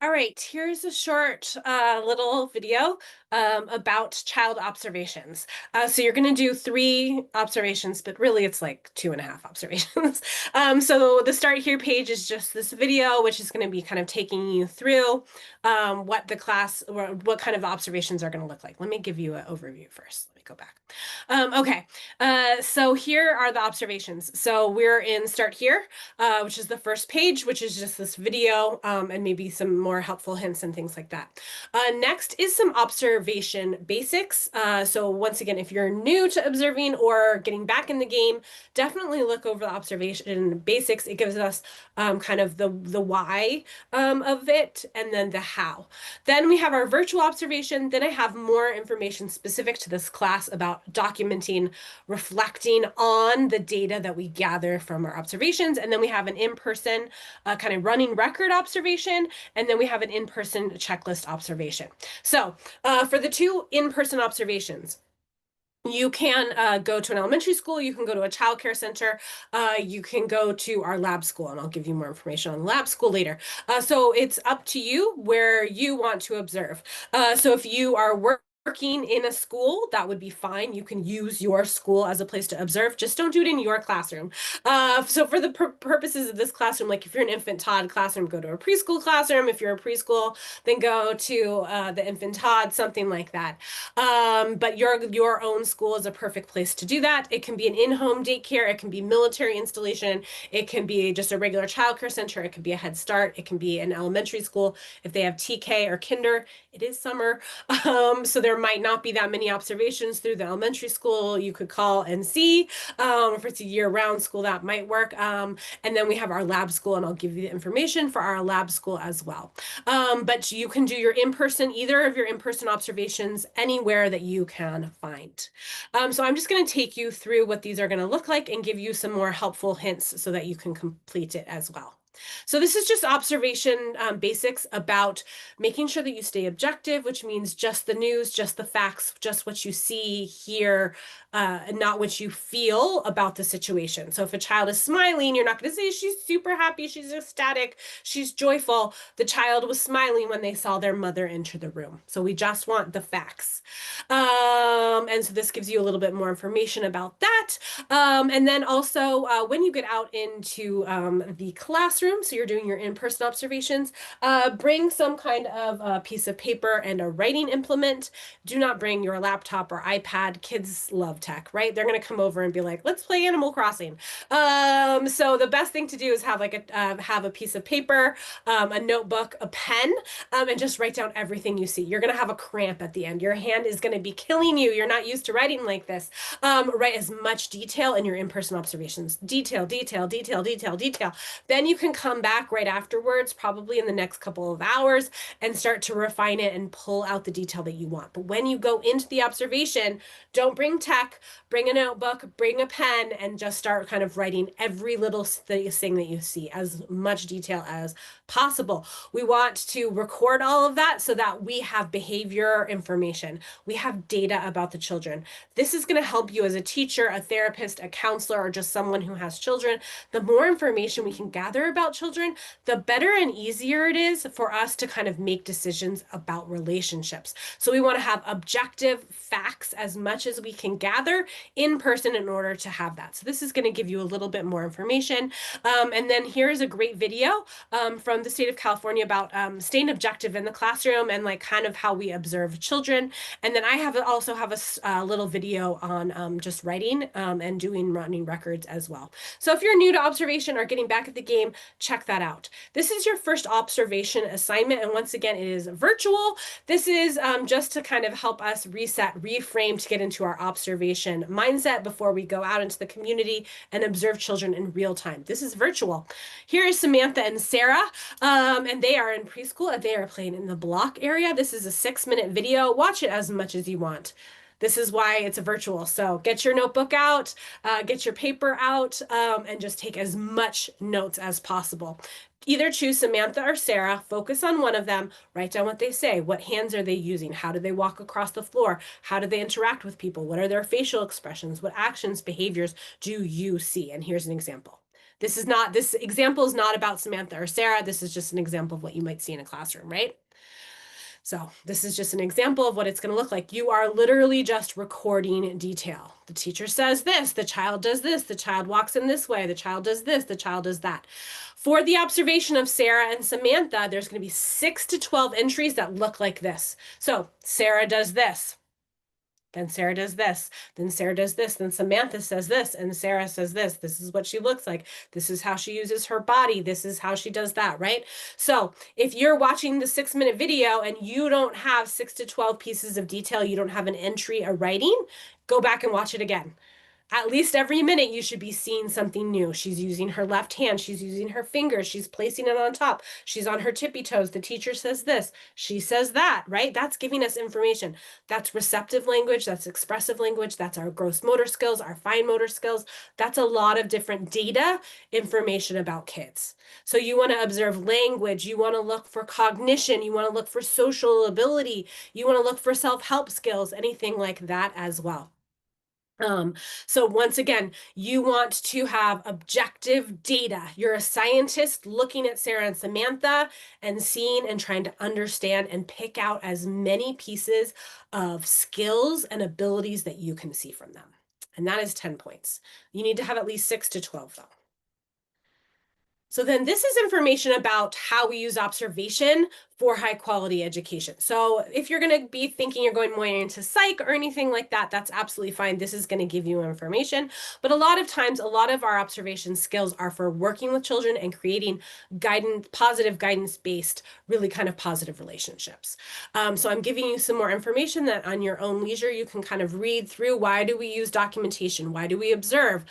All right, here's a short little video about child observations. So you're going to do three observations, but really it's like two and a half observations. So the start here page is just this video, which is going to be kind of taking you through what the class or what kind of observations are going to look like. Let me give you an overview first. Let me go back. Okay, so here are the observations. So we're in Start Here, which is the first page, which is just this video and maybe some more helpful hints and things like that. Next is some observation basics. So once again, if you're new to observing or getting back in the game, definitely look over the observation basics. It gives us kind of the why of it and then the how. Then we have our virtual observation. Then I have more information specific to this class about documenting, reflecting on the data that we gather from our observations. And then we have an in-person kind of running record observation. And then we have an in-person checklist observation. So for the two in-person observations, you can go to an elementary school, you can go to a child care center, you can go to our lab school, and I'll give you more information on the lab school later. So it's up to you where you want to observe. So if you are working in a school, that would be fine. You can use your school as a place to observe. Just don't do it in your classroom. So for the purposes of this classroom, like if you're an infant Todd classroom, go to a preschool classroom. If you're a preschool, then go to the infant Todd, something like that. But your own school is a perfect place to do that. It can be an in-home daycare, it can be military installation, it can be just a regular childcare center, it can be a Head Start, it can be an elementary school if they have TK or kinder. It is summer, so there might not be that many observations through the elementary school. You could call and see if it's a year-round school that might work. And then we have our lab school, and I'll give you the information for our lab school as well. But you can do your in-person, either of your in-person observations anywhere that you can find. So I'm just going to take you through what these are going to look like and give you some more helpful hints so that you can complete it as well. So this is just observation basics about making sure that you stay objective, which means just the news, just the facts, just what you see, hear, and not what you feel about the situation. So if a child is smiling, you're not going to say she's super happy, she's ecstatic, she's joyful. The child was smiling when they saw their mother enter the room. So we just want the facts. And so this gives you a little bit more information about that. And then also when you get out into the classroom, so you're doing your in-person observations, bring some kind of piece of paper and a writing implement. Do not bring your laptop or iPad. Kids love tech, right? They're going to come over and be like, let's play Animal Crossing. So the best thing to do is have like have a piece of paper, a notebook, a pen, and just write down everything you see. You're going to have a cramp at the end. Your hand is going to be killing you. You're not used to writing like this. Write as much detail in your in-person observations. Detail, detail, detail, detail, detail. Then you can come back right afterwards, probably in the next couple of hours, and start to refine it and pull out the detail that you want. But when you go into the observation, don't bring tech, bring a notebook, bring a pen, and just start kind of writing every little thing that you see, as much detail as possible. We want to record all of that so that we have behavior information. We have data about the children. This is going to help you as a teacher, a therapist, a counselor, or just someone who has children. The more information we can gather about children, the better and easier it is for us to kind of make decisions about relationships. So we want to have objective facts as much as we can gather in person in order to have that. So this is going to give you a little bit more information. And then here's a great video from the state of California about staying objective in the classroom and like kind of how we observe children. And then I also have a little video on just writing and doing running records as well. So if you're new to observation or getting back at the game, check that out. This is your first observation assignment. And once again, it is virtual. This is just to kind of help us reset, reframe to get into our observation mindset before we go out into the community and observe children in real time. This is virtual. Here is Samantha and Sarah, and they are in preschool and they are playing in the block area. This is a 6-minute video. Watch it as much as you want. This is why it's a virtual. So get your notebook out, get your paper out, and just take as much notes as possible. Either choose Samantha or Sarah, focus on one of them, write down what they say. What hands are they using? How do they walk across the floor? How do they interact with people? What are their facial expressions? What actions, behaviors do you see? And here's an example. This example is not about Samantha or Sarah. This is just an example of what you might see in a classroom, right? So this is just an example of what it's going to look like. You are literally just recording detail. The teacher says this, the child does this, the child walks in this way, the child does this, the child does that. For the observation of Sarah and Samantha, there's going to be 6 to 12 entries that look like this. So Sarah does this. Then Sarah does this, then Sarah does this, then Samantha says this, and Sarah says this. This is what she looks like. This is how she uses her body. This is how she does that, right? So if you're watching the 6-minute video and you don't have 6 to 12 pieces of detail, you don't have an entry, a writing, go back and watch it again. At least every minute you should be seeing something new. She's using her left hand. She's using her fingers. She's placing it on top. She's on her tippy toes. The teacher says this. She says that, right? That's giving us information. That's receptive language. That's expressive language. That's our gross motor skills, our fine motor skills. That's a lot of different data information about kids. So you want to observe language. You want to look for cognition. You want to look for social ability. You want to look for self-help skills, anything like that as well. So once again, you want to have objective data. You're a scientist looking at Sarah and Samantha and seeing and trying to understand and pick out as many pieces of skills and abilities that you can see from them. And that is 10 points. You need to have at least 6 to 12 though. So then this is information about how we use observation for high quality education. So if you're going to be thinking you're going more into psych or anything like that, that's absolutely fine. This is going to give you information. But a lot of times, a lot of our observation skills are for working with children and creating guidance, positive guidance-based, really kind of positive relationships. So I'm giving you some more information that on your own leisure, you can kind of read through. Why do we use documentation? Why do we observe?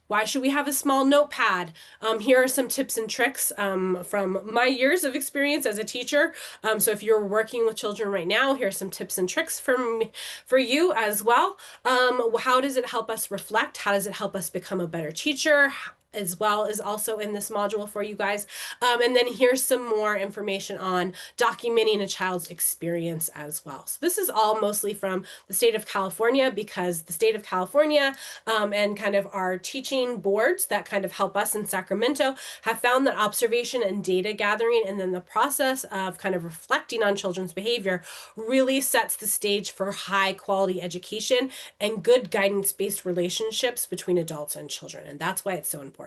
Why should we have a small notepad? Here are some tips and tricks from my years of experience as a teacher. So if you're working with children right now, here are some tips and tricks for you as well. How does it help us reflect? How does it help us become a better teacher? As well as also in this module for you guys. And then here's some more information on documenting a child's experience as well. So this is all mostly from the state of California, because the state of California and kind of our teaching boards that kind of help us in Sacramento have found that observation and data gathering and then the process of kind of reflecting on children's behavior really sets the stage for high quality education and good guidance-based relationships between adults and children. And that's why it's so important.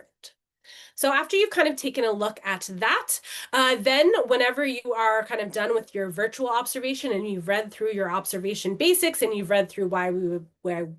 So after you've kind of taken a look at that, then whenever you are kind of done with your virtual observation and you've read through your observation basics and you've read through why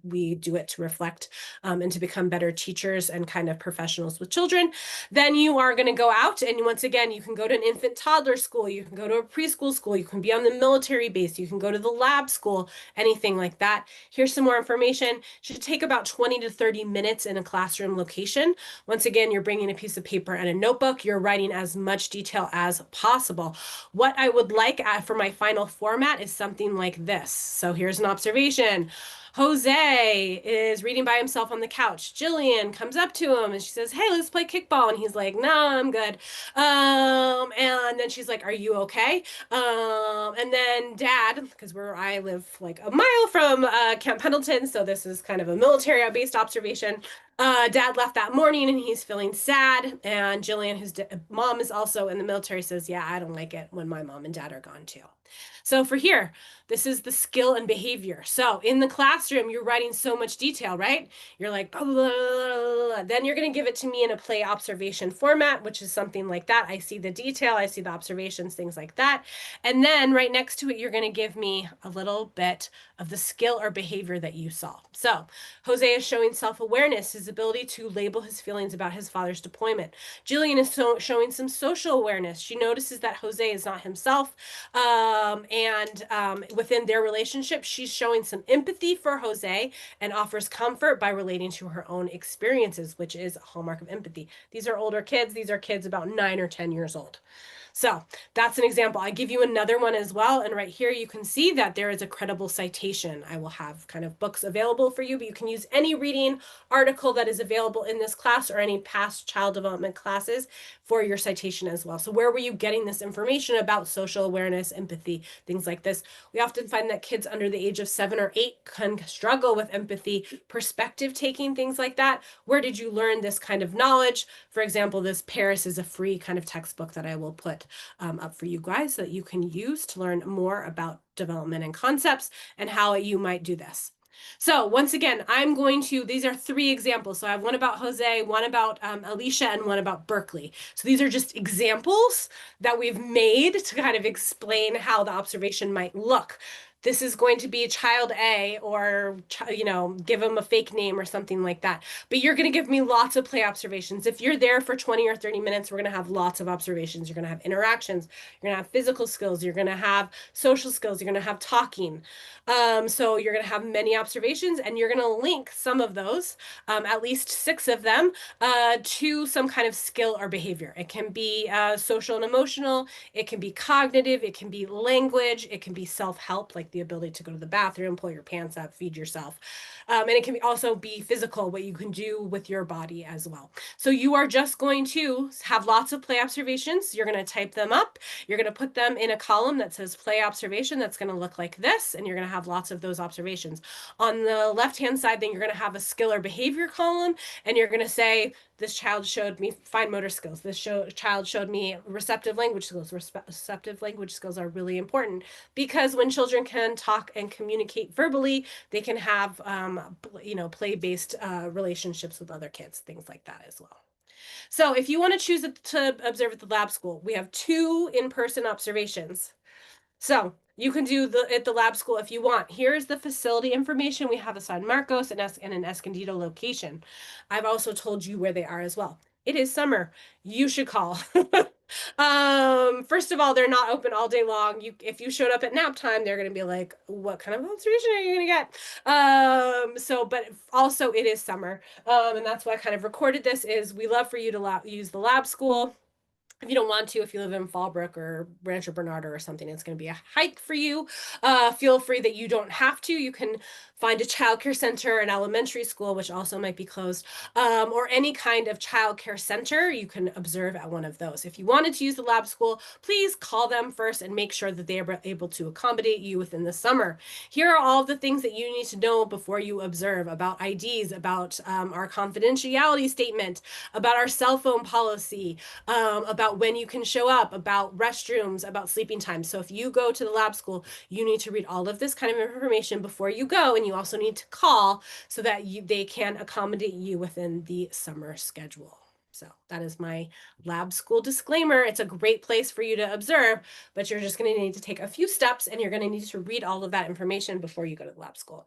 we do it to reflect and to become better teachers and kind of professionals with children, then you are going to go out and once again, you can go to an infant toddler school, you can go to a preschool school, you can be on the military base, you can go to the lab school, anything like that. Here's some more information. It should take about 20 to 30 minutes in a classroom location. Once again, you're bringing a piece of paper and a notebook. You're writing as much detail as possible. What I would like for my final format is something like this. So here's an observation. Jose is reading by himself on the couch. Jillian comes up to him and she says, "Hey, let's play kickball." And he's like, "No, I'm good." And then she's like, "Are you okay?" And then Dad, because I live like a mile from Camp Pendleton, so this is kind of a military-based observation. Dad left that morning and he's feeling sad. And Jillian, whose mom is also in the military, says, "Yeah, I don't like it when my mom and dad are gone too." So for here, this is the skill and behavior. So in the classroom, you're writing so much detail, right? You're like, blah, blah, blah, blah, blah. Then you're going to give it to me in a play observation format, which is something like that. I see the detail, I see the observations, things like that. And then right next to it, you're going to give me a little bit of the skill or behavior that you saw. So Jose is showing self-awareness, his ability to label his feelings about his father's deployment. Jillian is showing some social awareness. She notices that Jose is not himself. Within their relationship, she's showing some empathy for Jose and offers comfort by relating to her own experiences, which is a hallmark of empathy. These are older kids. These are kids about 9 or 10 years old. So that's an example. I give you another one as well. And right here, you can see that there is a credible citation. I will have kind of books available for you, but you can use any reading article that is available in this class or any past child development classes for your citation as well. So where were you getting this information about social awareness, empathy, things like this? We often find that kids under the age of 7 or 8 can struggle with empathy, perspective taking, things like that. Where did you learn this kind of knowledge? For example, this Paris is a free kind of textbook that I will put up for you guys that you can use to learn more about development and concepts and how you might do this. So once again, I'm going to, these are 3 examples. So I have one about Jose, one about Alicia, and one about Berkeley. So these are just examples that we've made to kind of explain how the observation might look. This is going to be child A, or, you know, give them a fake name or something like that. But you're going to give me lots of play observations. If you're there for 20 or 30 minutes, we're going to have lots of observations. You're going to have interactions. You're going to have physical skills. You're going to have social skills. You're going to have talking. So you're going to have many observations, and you're going to link some of those, at least 6 of them, to some kind of skill or behavior. It can be social and emotional. It can be cognitive. It can be language. It can be self-help, like the ability to go to the bathroom, pull your pants up, feed yourself. And it can also be physical, what you can do with your body as well. So you are just going to have lots of play observations. You're going to type them up. You're going to put them in a column that says play observation. That's going to look like this, and you're going to have lots of those observations. On the left-hand side, then you're going to have a skill or behavior column, and you're going to say, this child showed me fine motor skills. This child showed me receptive language skills. Receptive language skills are really important because when children can talk and communicate verbally, they can have, you know, play-based relationships with other kids, things like that as well. So if you want to choose to observe at the lab school, we have 2 in-person observations. So you can do at the lab school if you want. Here's the facility information. We have a San Marcos and an Escondido location. I've also told you where they are as well. It is summer. You should call. First of all, they're not open all day long. If you showed up at nap time, they're going to be like, what kind of observation are you going to get? But also it is summer. And that's why I kind of recorded this is we love for you to use the lab school. If you don't want to, if you live in Fallbrook or Rancho Bernardo or something, it's going to be a hike for you. Feel free that you don't have to. You can find a childcare center, an elementary school, which also might be closed, or any kind of childcare center. You can observe at one of those. If you wanted to use the lab school, please call them first and make sure that they are able to accommodate you within the summer. Here are all the things that you need to know before you observe about IDs, about our confidentiality statement, about our cell phone policy, about when you can show up, about restrooms, about sleeping time. So if you go to the lab school, you need to read all of this kind of information before you go, and you also need to call so that they can accommodate you within the summer schedule. So that is my lab school disclaimer. It's a great place for you to observe, but you're just going to need to take a few steps, and you're going to need to read all of that information before you go to the lab school.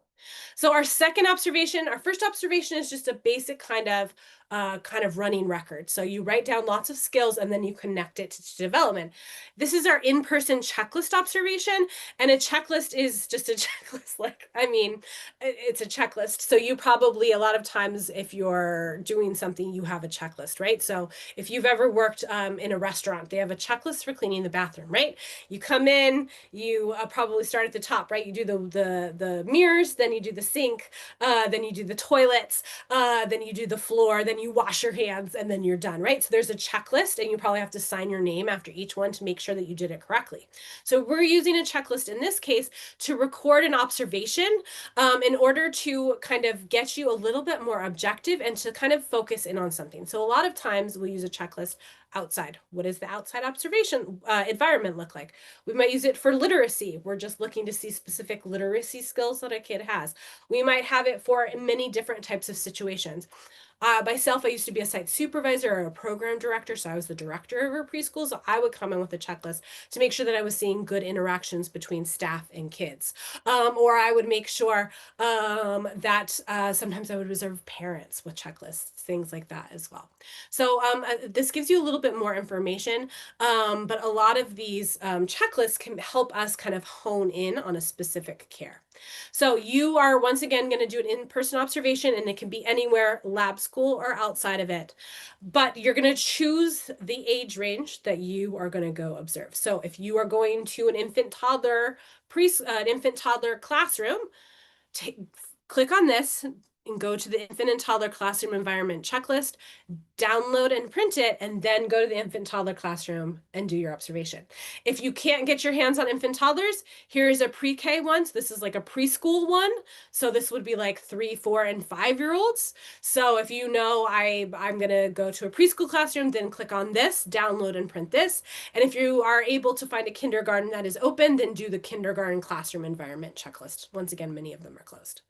So our second observation, our first observation is just a basic kind of running record. So you write down lots of skills and then you connect it to development. This is our in-person checklist observation, and a checklist is just a checklist. Like, I mean, it's a checklist. So you probably, a lot of times if you're doing something, you have a checklist, right? So if you've ever worked in a restaurant, they have a checklist for cleaning the bathroom, right? You come in, you probably start at the top, right? You do the mirrors, then you do the sink, then you do the toilets, then you do the floor, then you wash your hands, and then you're done, right? So there's a checklist, and you probably have to sign your name after each one to make sure that you did it correctly. So we're using a checklist in this case to record an observation in order to kind of get you a little bit more objective and to kind of focus in on something. So a lot of times we'll use a checklist outside. What does the outside observation environment look like? We might use it for literacy. We're just looking to see specific literacy skills that a kid has. We might have it for many different types of situations. Myself, I used to be a site supervisor or a program director, so I was the director of our preschool, so I would come in with a checklist to make sure that I was seeing good interactions between staff and kids. Or I would make sure that sometimes I would reserve parents with checklists, things like that as well. So this gives you a little bit more information, but a lot of these checklists can help us kind of hone in on a specific care. So you are once again going to do an in-person observation, and it can be anywhere, lab school or outside of it. But you're going to choose the age range that you are going to go observe. So if you are going to an infant toddler classroom, click on this, and go to the infant and toddler classroom environment checklist, download and print it, and then go to the infant toddler classroom and do your observation. If you can't get your hands on infant toddlers, here's a pre-K one. So this is like a preschool one. So this would be like 3, 4, and 5-year-olds. So if you know I'm gonna go to a preschool classroom, then click on this, download and print this. And if you are able to find a kindergarten that is open, then do the kindergarten classroom environment checklist. Once again, many of them are closed.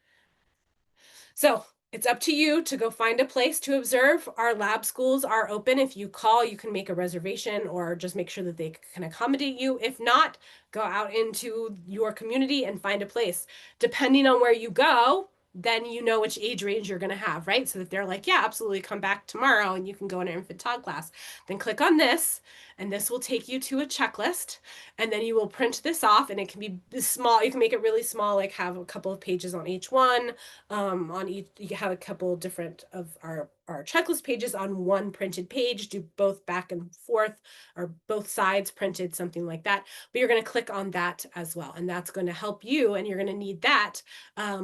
So it's up to you to go find a place to observe. Our lab schools are open. If you call, you can make a reservation or just make sure that they can accommodate you. If not, go out into your community and find a place. Depending on where you go, then you know which age range you're going to have, right? So that they're like, yeah, absolutely, come back tomorrow and you can go in an infant toddler class. Then click on this, and this will take you to a checklist, and then you will print this off, and it can be small. You can make it really small, like have a couple of pages on each one. On each, you have a couple different of our checklist pages on one printed page, do both back and forth or both sides printed, something like that. But you're going to click on that as well, and that's going to help you, and you're going to need that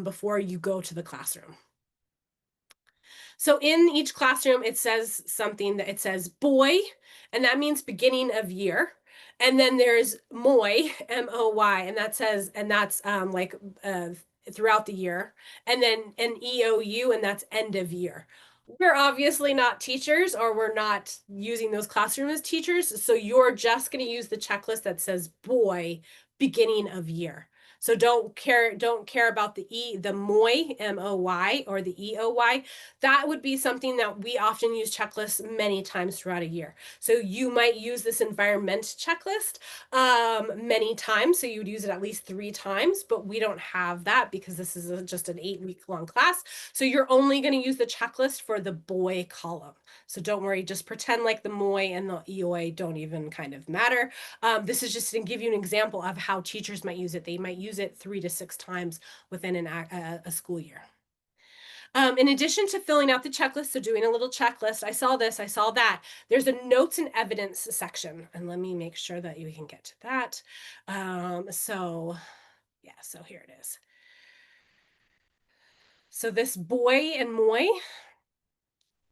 before you go to the classroom. So in each classroom, it says something that it says boy, and that means beginning of year. And then there's Moy, M-O-Y, and that says, and that's like throughout the year. And then an EOU, and that's end of year. We're obviously not teachers, or we're not using those classrooms as teachers. So you're just going to use the checklist that says boy, beginning of year. So don't care about the Moy, M-O-Y, or the E-O-Y. That would be something that we often use checklists many times throughout a year. So you might use this environment checklist many times. So you would use it at least 3 times, but we don't have that because this is just an 8-week long class. So you're only going to use the checklist for the boy column. So don't worry, just pretend like the Moy and the EOA don't even kind of matter. This is just to give you an example of how teachers might use it. They might use it 3 to 6 times within a school year. In addition to filling out the checklist, so doing a little checklist, I saw this, I saw that, there's a notes and evidence section. And let me make sure that you can get to that. So here it is. So this boy and Moy,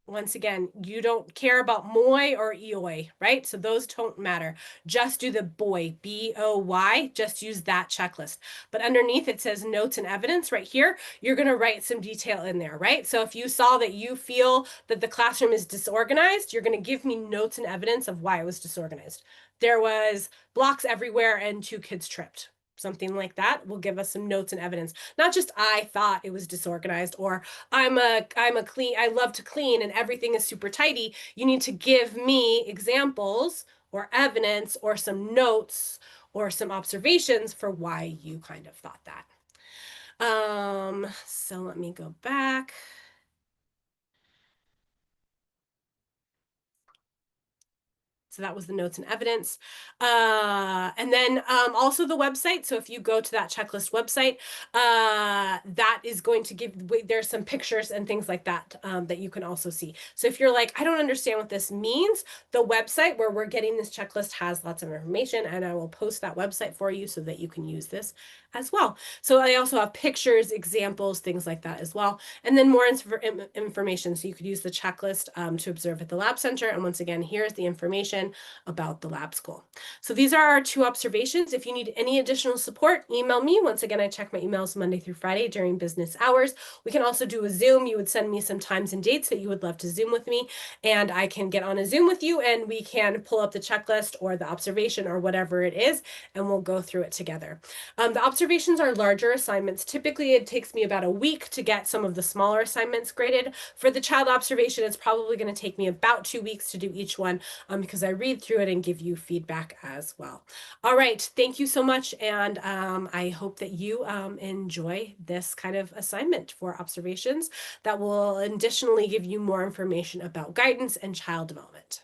once again, you don't care about Moy or Eoy, right? So those don't matter. Just do the boy, B-O-Y, just use that checklist. But underneath it says notes and evidence right here. You're going to write some detail in there, right? So if you saw that you feel that the classroom is disorganized, you're going to give me notes and evidence of why it was disorganized. There was blocks everywhere and 2 kids tripped. Something like that will give us some notes and evidence. Not just I thought it was disorganized, or I love to clean and everything is super tidy. You need to give me examples or evidence or some notes or some observations for why you kind of thought that. So let me go back. So that was the notes and evidence. And then also the website. So if you go to that checklist website, that is going to give, there's some pictures and things like that that you can also see. So if you're like, I don't understand what this means, the website where we're getting this checklist has lots of information, and I will post that website for you so that you can use this as well. So I also have pictures, examples, things like that as well. And then more information. So you could use the checklist to observe at the lab center. And once again, here's the information about the lab school. So these are our 2 observations. If you need any additional support, email me. Once again, I check my emails Monday through Friday during business hours. We can also do a Zoom. You would send me some times and dates that you would love to Zoom with me, and I can get on a Zoom with you, and we can pull up the checklist or the observation or whatever it is, and we'll go through it together. The observations are larger assignments. Typically, it takes me about a week to get some of the smaller assignments graded. For the child observation, it's probably going to take me about 2 weeks to do each one because I read through it and give you feedback as well. All right, thank you so much, and I hope that you enjoy this kind of assignment for observations that will additionally give you more information about guidance and child development.